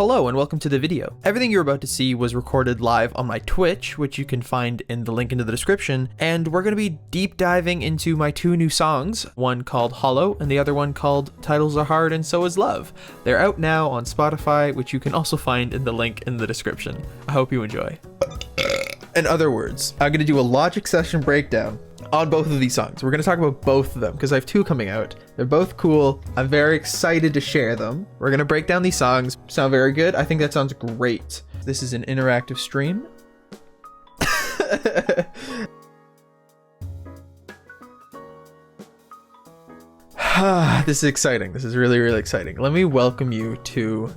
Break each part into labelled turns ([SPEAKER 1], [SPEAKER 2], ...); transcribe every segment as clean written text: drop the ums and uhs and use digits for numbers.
[SPEAKER 1] Hello and welcome to the video. Everything you're about to see was recorded live on my Twitch, which you can find in the link into the description, and we're going to be deep diving into my two new songs, one called Holo and the other one called Titles Are Hard and So Is Love. They're out now on Spotify, which you can also find in the link in the description. I hope you enjoy. In other words, I'm going to do a Logic session breakdown on both of these songs. We're going to talk about both of them because I have two coming out. They're both cool. I'm very excited to share them. We're going to break down these songs. Sound very good? I think that sounds great. This is an interactive stream. This is exciting. This is really, really exciting. Let me welcome you to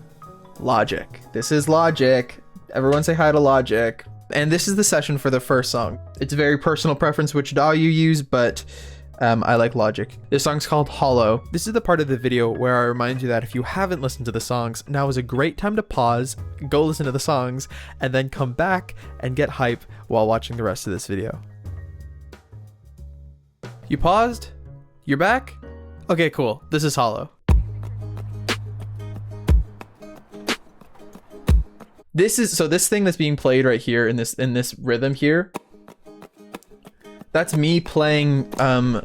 [SPEAKER 1] Logic. This is Logic. Everyone say hi to Logic. And this is the session for the first song. It's a very personal preference which DAW you use, but I like Logic. This song's called Holo. This is the part of the video where I remind you that if you haven't listened to the songs, now is a great time to pause, go listen to the songs, and then come back and get hype while watching the rest of this video. You paused? You're back? Okay, cool. This is Holo. This thing that's being played right here in this rhythm here, that's me playing, I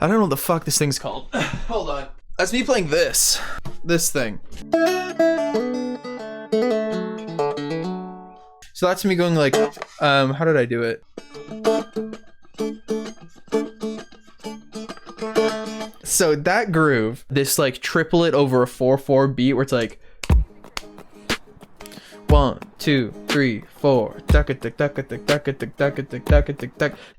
[SPEAKER 1] don't know what the fuck this thing's called. Hold on. That's me playing this thing. So that's me going like, how did I do it? So that groove, this like triplet over a 4/4 beat where it's like 1, 2, 3, 4.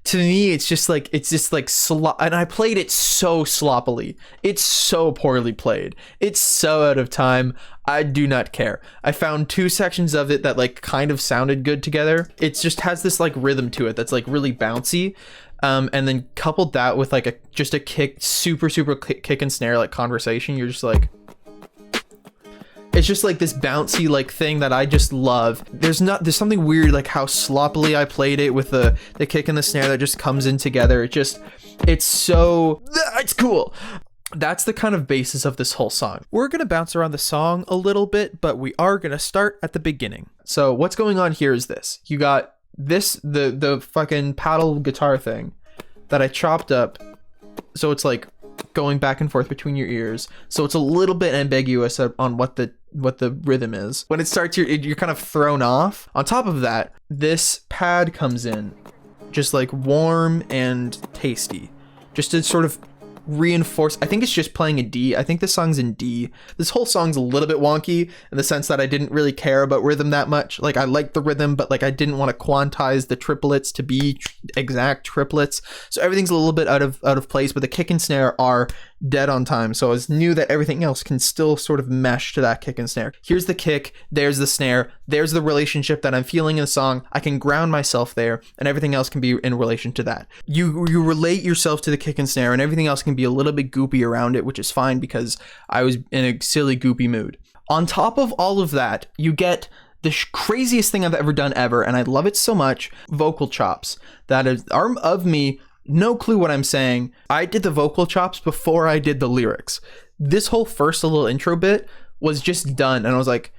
[SPEAKER 1] To me, it's just like and I played it so sloppily. It's so poorly played. It's so out of time. I do not care. I found two sections of it that like kind of sounded good together. It just has this like rhythm to it that's like really bouncy. And then coupled that with like a kick, super kick and snare like conversation. You're just like, it's just like this bouncy like thing that I just love. There's something weird like how sloppily I played it with the kick and the snare that just comes in together. It's cool. That's the kind of basis of this whole song. We're gonna bounce around the song a little bit, but we are gonna start at the beginning. So what's going on here is this. You got this, the fucking paddle guitar thing that I chopped up. So it's like going back and forth between your ears. So it's a little bit ambiguous on what the rhythm is. When it starts, you're kind of thrown off. On top of that, this pad comes in just like warm and tasty, just to sort of reinforce. I think it's just playing a D. I think this song's in D. This whole song's a little bit wonky in the sense that I didn't really care about rhythm that much. Like I liked the rhythm, but like I didn't want to quantize the triplets to be exact triplets. So everything's a little bit out of place, but the kick and snare are dead on time. So I knew that everything else can still sort of mesh to that kick and snare. Here's the kick, there's the snare, there's the relationship that I'm feeling in the song. I can ground myself there, and everything else can be in relation to that. You relate yourself to the kick and snare, and everything else can be a little bit goopy around it, which is fine because I was in a silly goopy mood. On top of all of that, you get the craziest thing I've ever done ever, and I love it so much, vocal chops. That is arm of me. No clue what I'm saying. I did the vocal chops before I did the lyrics. This whole first little intro bit was just done, and I was like,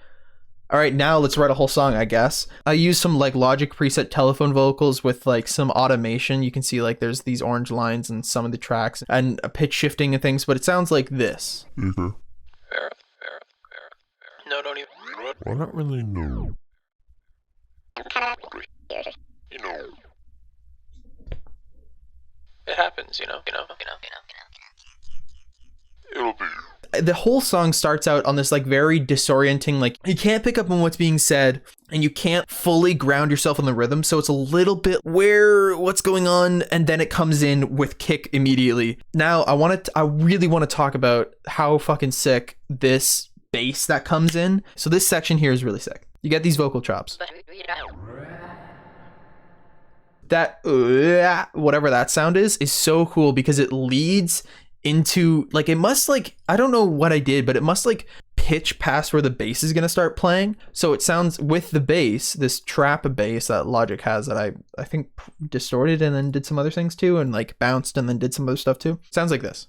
[SPEAKER 1] all right, now let's write a whole song, I guess. I used some like Logic preset telephone vocals with like some automation. You can see like there's these orange lines in some of the tracks and a pitch shifting and things, but it sounds like this.
[SPEAKER 2] Mm-hmm.
[SPEAKER 3] No, don't even.
[SPEAKER 2] I don't really know.
[SPEAKER 3] You know. It happens, you know.
[SPEAKER 2] It'll be.
[SPEAKER 1] The whole song starts out on this like very disorienting, like you can't pick up on what's being said and you can't fully ground yourself on the rhythm. So it's a little bit what's going on, and then it comes in with kick immediately. Now I really want to talk about how fucking sick this bass that comes in. So this section here is really sick. You get these vocal chops. That whatever that sound is so cool because it leads into like, it must like, I don't know what I did, but it must like pitch past where the bass is going to start playing. So it sounds with the bass, this trap bass that Logic has that I think distorted and then did some other things too, and like bounced and then did some other stuff too. Sounds like this.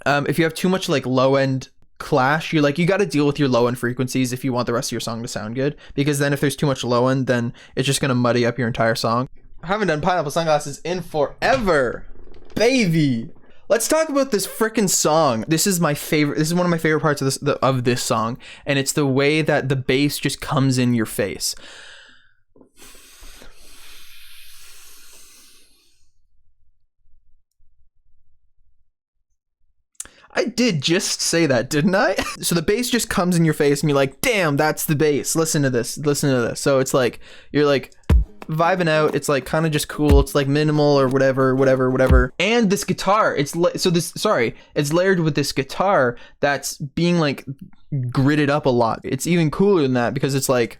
[SPEAKER 1] If you have too much like low end clash, you got to deal with your low end frequencies if you want the rest of your song to sound good, because then if there's too much low end, then it's just gonna muddy up your entire song. I haven't done Pineapple Sunglasses in forever, baby. Let's talk about this frickin' song. This is my favorite. This is one of my favorite parts of this song, and it's the way that the bass just comes in your face. I did just say that, didn't I? So the bass just comes in your face and you're like, damn, that's the bass. Listen to this. Listen to this. So it's like, you're like vibing out. It's like kind of just cool. It's like minimal or whatever. And this guitar, it's layered with this guitar that's being like gridded up a lot. It's even cooler than that because it's like,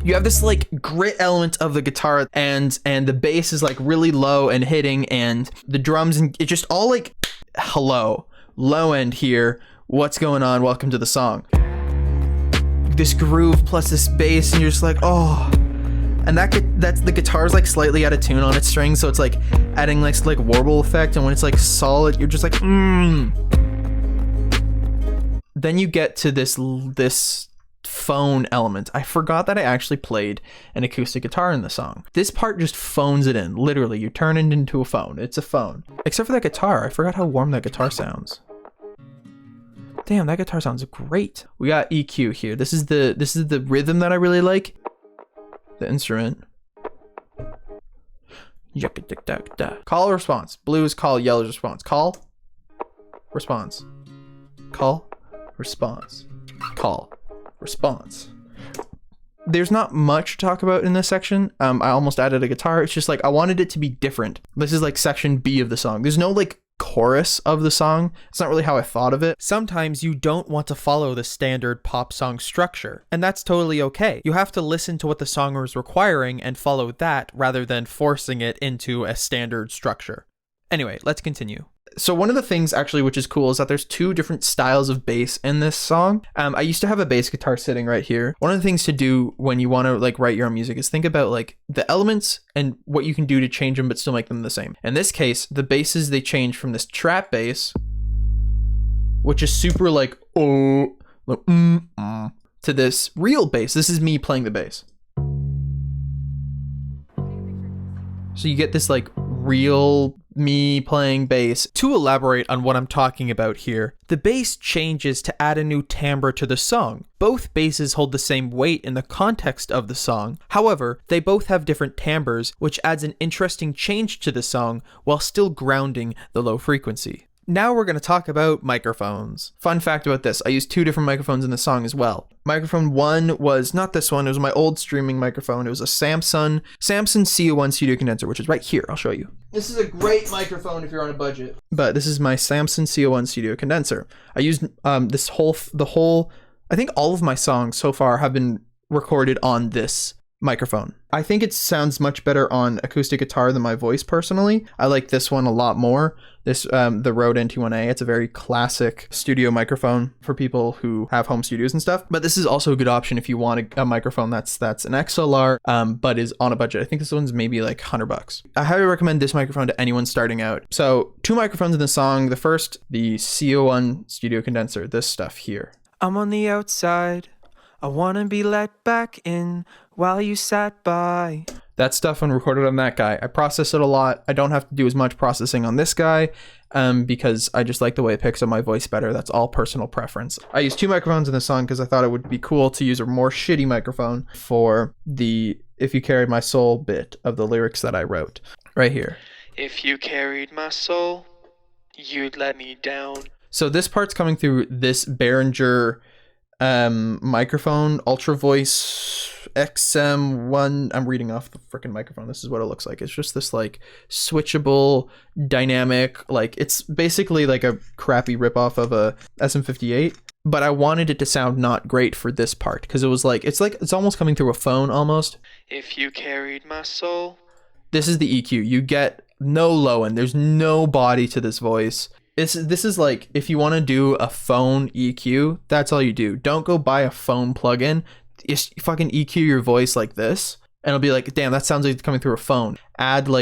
[SPEAKER 1] you have this like grit element of the guitar, and the bass is like really low and hitting, and the drums, and it just all like, hello, low end here, what's going on, welcome to the song. This groove plus this bass, and you're just like, oh. And that's the guitar's like slightly out of tune on its strings, so it's like adding like warble effect, and when it's like solid, you're just like, Then you get to this phone element. I forgot that I actually played an acoustic guitar in the song. This part just phones it in. Literally, you turn it into a phone. It's a phone. Except for that guitar. I forgot how warm that guitar sounds. Damn, that guitar sounds great. We got EQ here. This is the rhythm that I really like. The instrument. Call or response. Blue is call, yellow is response. Call. Response. Call. Response. Call. Response. There's not much to talk about in this section. I almost added a guitar. It's just like I wanted it to be different. This is like section B of the song. There's no like chorus of the song. It's not really how I thought of it. Sometimes you don't want to follow the standard pop song structure, and that's totally okay. You have to listen to what the song is requiring and follow that rather than forcing it into a standard structure. Anyway, let's continue. So one of the things actually which is cool is that there's two different styles of bass in this song. I used to have a bass guitar sitting right here. One of the things to do when you want to like write your own music is think about like the elements and what you can do to change them but still make them the same. In this case, the basses, they change from this trap bass, which is super like to this real bass. This is me playing the bass. So you get this like real me playing bass. To elaborate on what I'm talking about here, the bass changes to add a new timbre to the song. Both basses hold the same weight in the context of the song. However, they both have different timbres, which adds an interesting change to the song while still grounding the low frequency. Now we're going to talk about microphones. Fun fact about this, I used two different microphones in the song as well. Microphone one was not this one, it was my old streaming microphone. It was a Samsung CO1 studio condenser, which is right here. I'll show you. This is a great microphone if you're on a budget. But this is my Samsung CO1 studio condenser. I used I think all of my songs so far have been recorded on this microphone. I think it sounds much better on acoustic guitar than my voice personally. I like this one a lot more. This the Rode NT1A. It's a very classic studio microphone for people who have home studios and stuff. But this is also a good option if you want a microphone that's an XLR but is on a budget. I think this one's maybe like $100. I highly recommend this microphone to anyone starting out. So two microphones in the song. The first, the CO1 studio condenser, this stuff here. I'm on the outside. I wanna be let back in while you sat by. That stuff when recorded on that guy. I process it a lot. I don't have to do as much processing on this guy because I just like the way it picks up my voice better. That's all personal preference. I use two microphones in the song because I thought it would be cool to use a more shitty microphone for the "If You Carried My Soul" bit of the lyrics that I wrote. Right here. If you carried my soul, you'd let me down. So this part's coming through this Behringer microphone, Ultra Voice XM1. I'm reading off the freaking microphone. This is what it looks like. It's just this like switchable, dynamic, like it's basically like a crappy ripoff of a SM58. But I wanted it to sound not great for this part because it was like it's almost coming through a phone almost. If you carried my soul. This is the EQ. You get no low end. There's no body to this voice. This is like, if you want to do a phone EQ, that's all you do. Don't go buy a phone plugin. Just fucking EQ your voice like this. and it'll be like, damn, that sounds like it's coming through a phone. Add a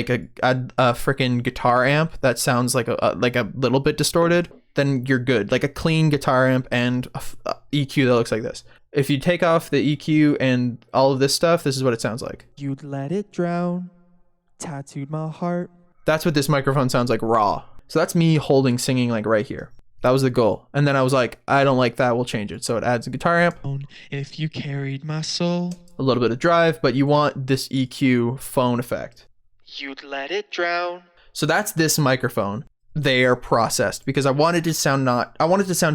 [SPEAKER 1] freaking guitar amp that sounds like a little bit distorted, then you're good. Like a clean guitar amp and a EQ that looks like this. If you take off the EQ and all of this stuff, this is what it sounds like.
[SPEAKER 4] You'd let it drown, tattooed my heart.
[SPEAKER 1] That's what this microphone sounds like raw. So that's me singing like right here. That was the goal. And then I was like, I don't like that, we'll change it. So it adds a guitar amp.
[SPEAKER 4] If you carried my soul.
[SPEAKER 1] A little bit of drive, but you want this EQ phone effect.
[SPEAKER 4] You'd let it drown.
[SPEAKER 1] So that's this microphone. They are processed because I wanted to sound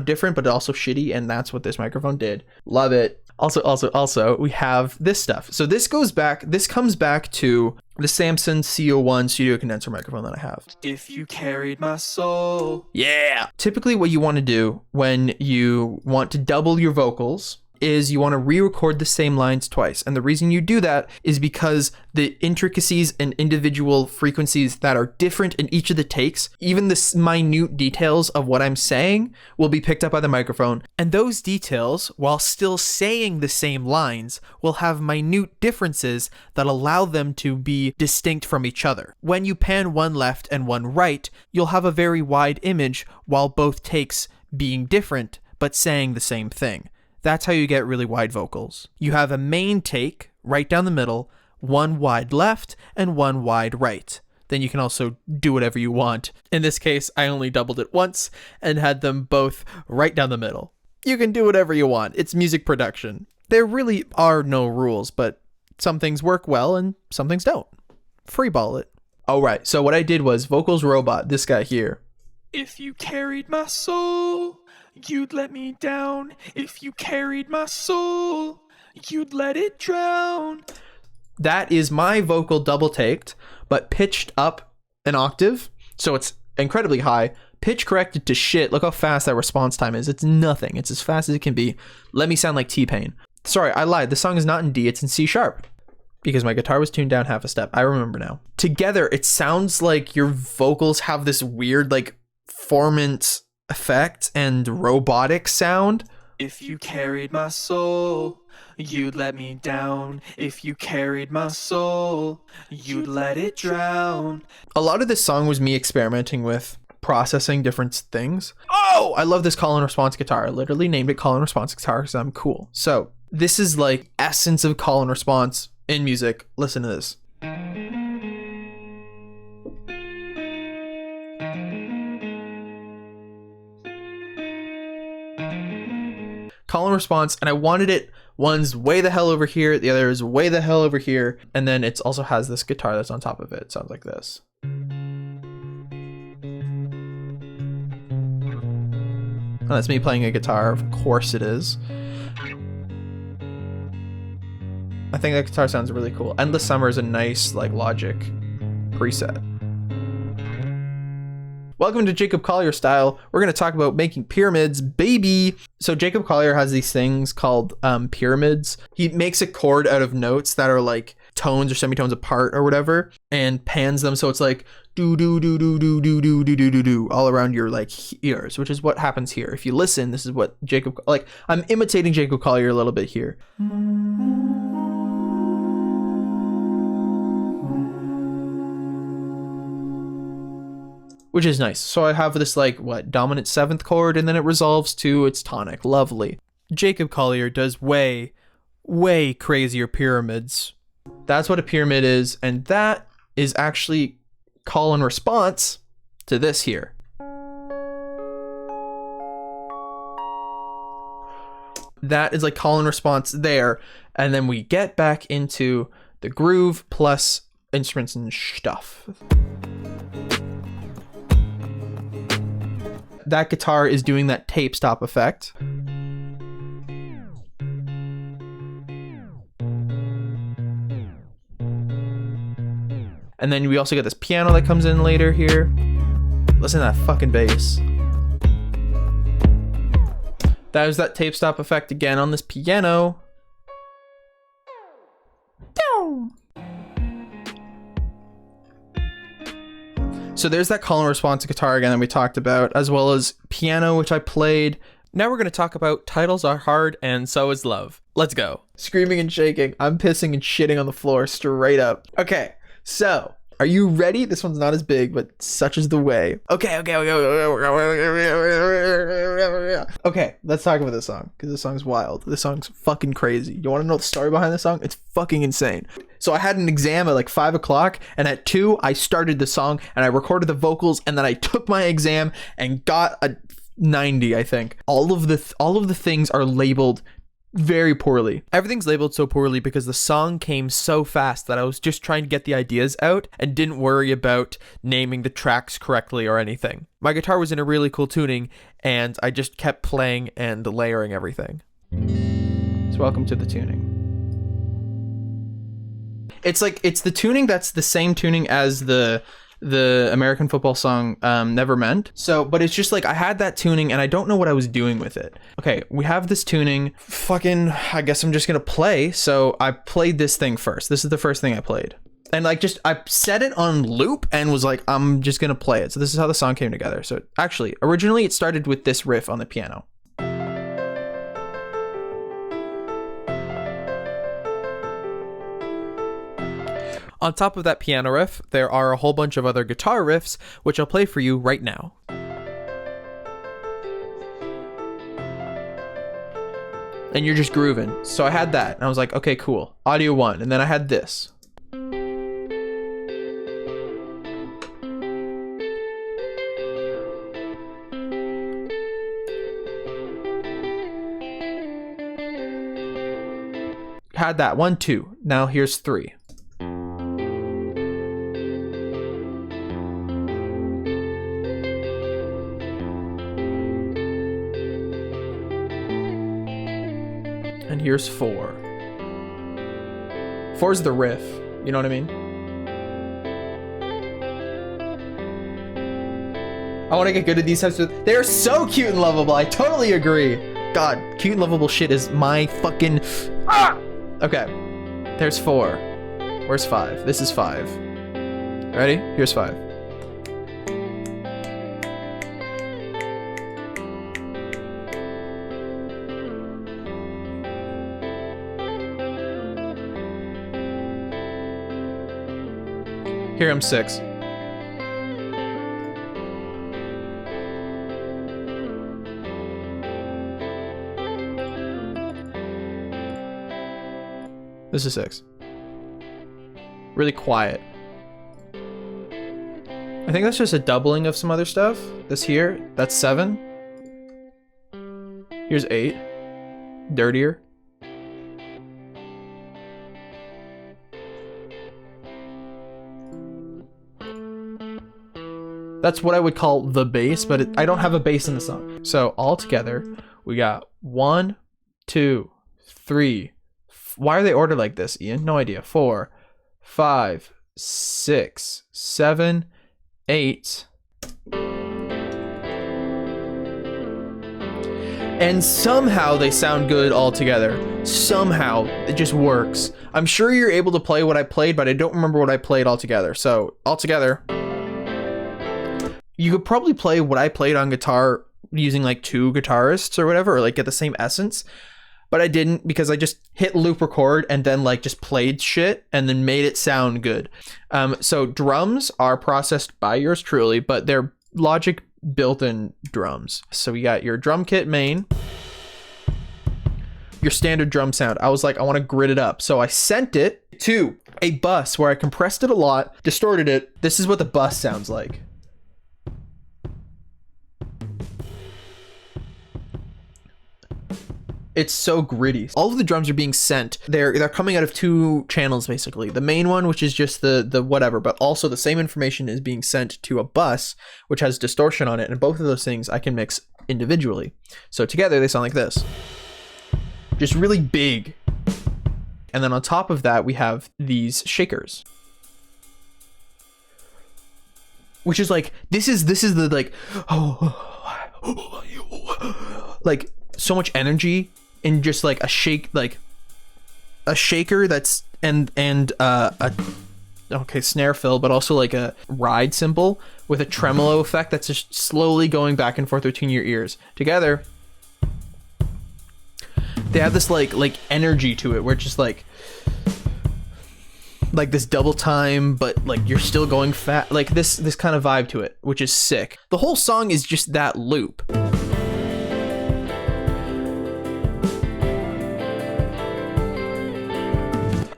[SPEAKER 1] different, but also shitty, and that's what this microphone did. Love it. Also, we have this stuff. So this comes back to the Samson CO1 studio condenser microphone that I have.
[SPEAKER 4] If you carried my soul.
[SPEAKER 1] Yeah. Typically what you want to do when you want to double your vocals is you want to re-record the same lines twice. And the reason you do that is because the intricacies and individual frequencies that are different in each of the takes, even the minute details of what I'm saying, will be picked up by the microphone. And those details, while still saying the same lines, will have minute differences that allow them to be distinct from each other. When you pan one left and one right, you'll have a very wide image while both takes being different, but saying the same thing. That's how you get really wide vocals. You have a main take right down the middle, one wide left and one wide right. Then you can also do whatever you want. In this case, I only doubled it once and had them both right down the middle. You can do whatever you want. It's music production. There really are no rules, but some things work well and some things don't. Freeball it. All right, so what I did was Vocals Robot, this guy here.
[SPEAKER 4] If you carried my soul, you'd let me down. If you carried my soul, you'd let it drown.
[SPEAKER 1] That is my vocal double taked, but pitched up an octave. So it's incredibly high. Pitch corrected to shit. Look how fast that response time is. It's nothing. It's as fast as it can be. Let me sound like T-Pain. Sorry, I lied. The song is not in D. It's in C sharp. Because my guitar was tuned down half a step. I remember now. Together, it sounds like your vocals have this weird, formant effect and robotic sound.
[SPEAKER 4] If you carried my soul, you'd let me down. If you carried my soul, you'd let it drown.
[SPEAKER 1] A lot of this song was me experimenting with processing different things. Oh, I love this call and response guitar. I literally named it call and response guitar because I'm cool. So this is like essence of call and response in music. Listen to this. Call and response, and I wanted it, one's way the hell over here, the other is way the hell over here, and then it also has this guitar that's on top of it. It sounds like this. And that's me playing a guitar, of course it is. I think that guitar sounds really cool. Endless Summer is a nice Logic preset. Welcome to Jacob Collier Style. We're going to talk about making pyramids, baby. So Jacob Collier has these things called pyramids. He makes a chord out of notes that are tones or semitones apart or whatever, and pans them so it's do do do do do do do do do do do all around your ears, which is what happens here. If you listen, this is what Jacob I'm imitating Jacob Collier a little bit here. Which is nice. So I have this dominant seventh chord, and then it resolves to its tonic. Lovely. Jacob Collier does way, way crazier pyramids. That's what a pyramid is, and that is actually call and response to this here. That is call and response there, and then we get back into the groove plus instruments and stuff. That guitar is doing that tape stop effect. And then we also get this piano that comes in later here. Listen to that fucking bass. That was that tape stop effect again on this piano. So there's that call and response guitar again that we talked about, as well as piano, which I played. Now we're going to talk about Titles Are Hard and So Is Love. Let's go. screaming and shaking. I'm pissing and shitting on the floor straight up. Okay, so are you ready? This one's not as big, but such is the way. Okay, let's talk about this song, because this song's wild. This song's fucking crazy. You want to know the story behind this song? It's fucking insane. So I had an exam at like 5 o'clock, and at 2 I started the song and I recorded the vocals, and then I took my exam and got a 90, I think. All of the things are labeled very poorly. Everything's labeled so poorly because the song came so fast that I was just trying to get the ideas out and didn't worry about naming the tracks correctly or anything. My guitar was in a really cool tuning, and I just kept playing and layering everything. So welcome to the tuning. It's the tuning that's the same tuning as the American football song Never Meant. So, but it's just like I had that tuning and I don't know what I was doing with it. Okay, we have this tuning. Fucking, I guess I'm just gonna play. So I played this thing first. This is the first thing I played. And like I set it on loop and was like, I'm just gonna play it. So this is how the song came together. So actually, originally it started with this riff on the piano. On top of that piano riff, there are a whole bunch of other guitar riffs, which I'll play for you right now. And you're just grooving. So I had that, and I was like, okay, cool. Audio 1, and then I had this. Had that, 1, 2. Now here's 3. And here's 4. 4's the riff, you know what I mean? I want to get good at these types of... They're so cute and lovable, I totally agree. God, cute and lovable shit is my fucking... Ah! Okay, there's 4. Where's 5? This is 5. Ready? Here's 5. Here I'm 6. This is 6. Really quiet. I think that's just a doubling of some other stuff. This here, that's 7. Here's 8. Dirtier. That's what I would call the bass, but I don't have a bass in the song. So all together, we got 1, 2, 3. Why are they ordered like this, Ian? No idea. 4, 5, 6, 7, 8. And somehow they sound good all together. Somehow it just works. I'm sure you're able to play what I played, but I don't remember what I played altogether. So altogether, you could probably play what I played on guitar using like 2 guitarists or whatever, or like get the same essence. But I didn't, because I just hit loop record and then like just played shit and then made it sound good. So drums are processed by yours truly, but they're Logic built-in drums. So we got your drum kit main, your standard drum sound. I was like, I want to grid it up. So I sent it to a bus where I compressed it a lot, distorted it. This is what the bus sounds like. It's so gritty. All of the drums are being sent. They're coming out of 2 channels, basically. The main one, which is just the whatever, but also the same information is being sent to a bus, which has distortion on it. And both of those things I can mix individually. So together they sound like this. Just really big. And then on top of that, we have these shakers. Which is like, this is the like, like so much energy in just like a shake, like a shaker that's and a okay snare fill, but also like a ride cymbal with a tremolo effect that's just slowly going back and forth between your ears. Together they have this like energy to it where it's just like this double time, but like you're still going fast, like this kind of vibe to it, which is sick. The whole song is just that loop.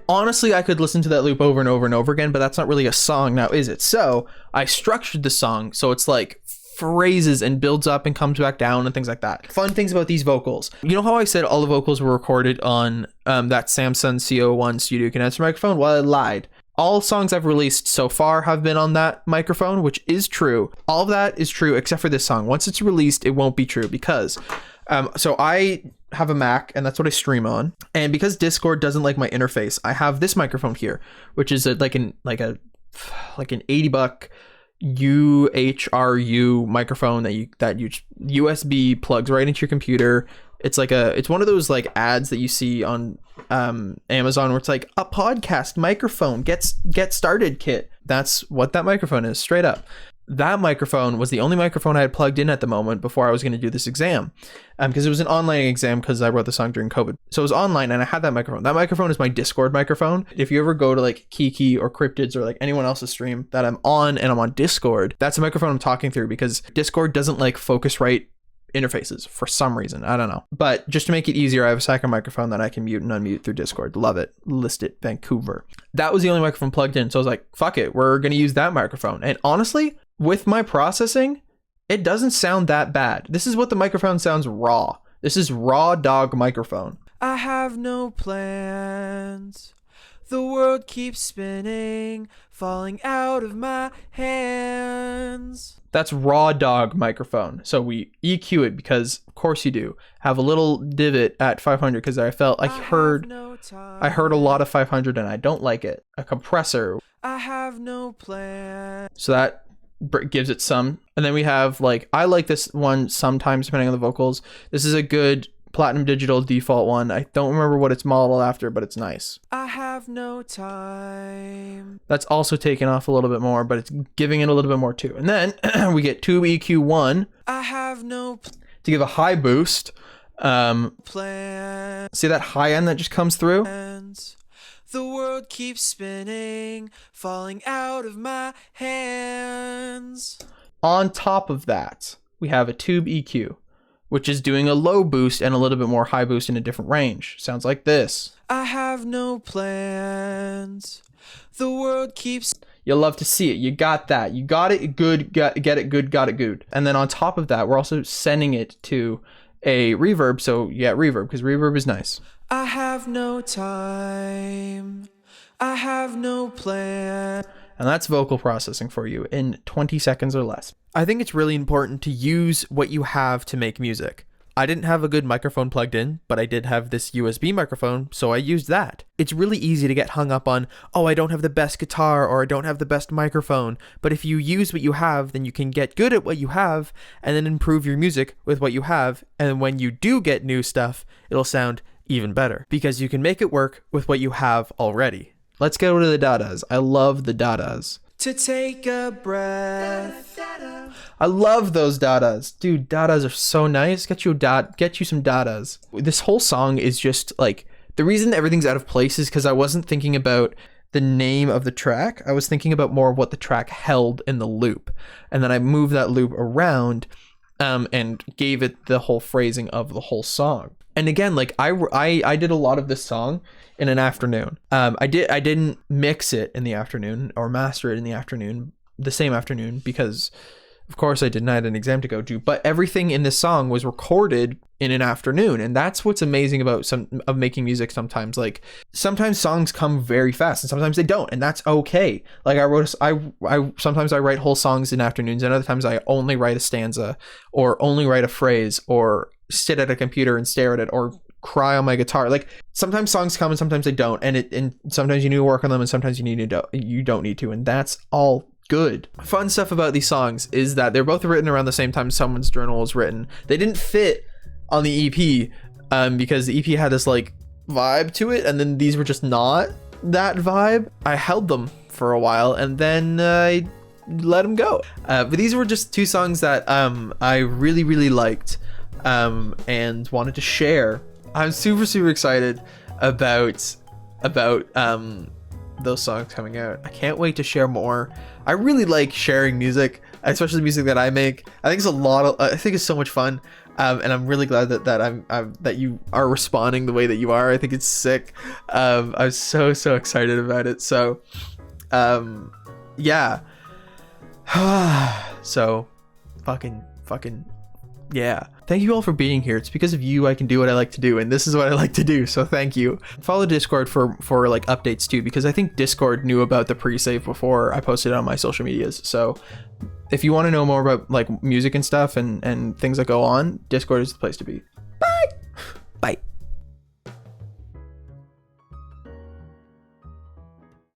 [SPEAKER 1] Honestly, I could listen to that loop over and over and over again, but that's not really a song now, is it? So I structured the song so it's like phrases and builds up and comes back down and things like that. Fun things about these vocals. You know how I said all the vocals were recorded on that Samsung CO1 studio condenser microphone? Well, I lied. All songs I've released so far have been on that microphone, which is true. All of that is true except for this song. Once it's released, it won't be true because so I have a Mac and that's what I stream on. And because Discord doesn't like my interface, I have this microphone here, which is like an $80 UHRU microphone that you USB plugs right into your computer. It's one of those like ads that you see on Amazon where it's like a podcast microphone get started kit. That's what that microphone is, straight up. That microphone was the only microphone I had plugged in at the moment before I was going to do this exam, because it was an online exam because I wrote the song during COVID. So it was online and I had that microphone. That microphone is my Discord microphone. If you ever go to like Kiki or Cryptids or like anyone else's stream that I'm on and I'm on Discord, that's a microphone I'm talking through because Discord doesn't like Focusrite interfaces for some reason. I don't know. But just to make it easier, I have a second microphone that I can mute and unmute through Discord. Love it. List it, Vancouver. That was the only microphone plugged in. So I was like, fuck it. We're going to use that microphone. And honestly, with my processing, it doesn't sound that bad. This is what the microphone sounds raw. This is raw dog microphone. I have no plans. The world keeps spinning, falling out of my hands. That's raw dog microphone. So we EQ it because of course you do. Have a little divot at 500 because I heard a lot of 500 and I don't like it. A compressor. I have no plan. So that gives it some. And then we have I like this one sometimes depending on the vocals. This is a good Platinum Digital default one. I don't remember what it's modeled after, but it's nice. I have no time. That's also taken off a little bit more, but it's giving it a little bit more too. And then we get Tube EQ1. I have no to give a high boost. Plan. See that high end that just comes through? The world keeps spinning, falling out of my hands. On top of that, we have a Tube EQ, which is doing a low boost and a little bit more high boost in a different range. Sounds like this. I have no plans. The world keeps... You'll love to see it. You got that. You got it good, get it good, got it good. And then on top of that, we're also sending it to a reverb. So yeah, reverb, because reverb is nice. I have no time. I have no plan. And that's vocal processing for you in 20 seconds or less. I think it's really important to use what you have to make music. I didn't have a good microphone plugged in, but I did have this USB microphone, so I used that. It's really easy to get hung up on, oh, I don't have the best guitar or I don't have the best microphone. But if you use what you have, then you can get good at what you have and then improve your music with what you have. And when you do get new stuff, it'll sound even better because you can make it work with what you have already. Let's go to the dadas. I love the dadas. To take a breath. I love those dadas. Dude, dadas are so nice. Get you some dadas. This whole song is just like, the reason everything's out of place is because I wasn't thinking about the name of the track. I was thinking about more of what the track held in the loop. And then I moved that loop around and gave it the whole phrasing of the whole song. And again, I did a lot of this song in an afternoon. I didn't mix it in the afternoon or master it in the same afternoon because of course I had an exam to go to, but everything in this song was recorded in an afternoon. And that's what's amazing about making music sometimes. Like sometimes songs come very fast and sometimes they don't, and that's okay. Like sometimes I write whole songs in afternoons and other times I only write a stanza or only write a phrase or sit at a computer and stare at it or cry on my guitar. Like sometimes songs come and sometimes they don't, and sometimes you need to work on them and sometimes you don't need to, and that's all good. Fun stuff about these songs is that they're both written around the same time someone's journal was written. They didn't fit on the EP because the EP had this like vibe to it, and then these were just not that vibe. I held them for a while and then I let them go. But these were just two songs that I really liked and wanted to share. I'm super excited about those songs coming out. I can't wait to share more. I really like sharing music, especially music that I make. I think it's I think it's so much fun. And I'm really glad that you are responding the way that you are. I think it's sick. I'm so excited about it. So, yeah. So, fucking, yeah. Thank you all for being here. It's because of you I can do what I like to do, and this is what I like to do. So thank you. Follow Discord for like updates too, because I think Discord knew about the pre-save before I posted it on my social medias. So if you want to know more about like music and stuff and things that go on, Discord is the place to be. Bye.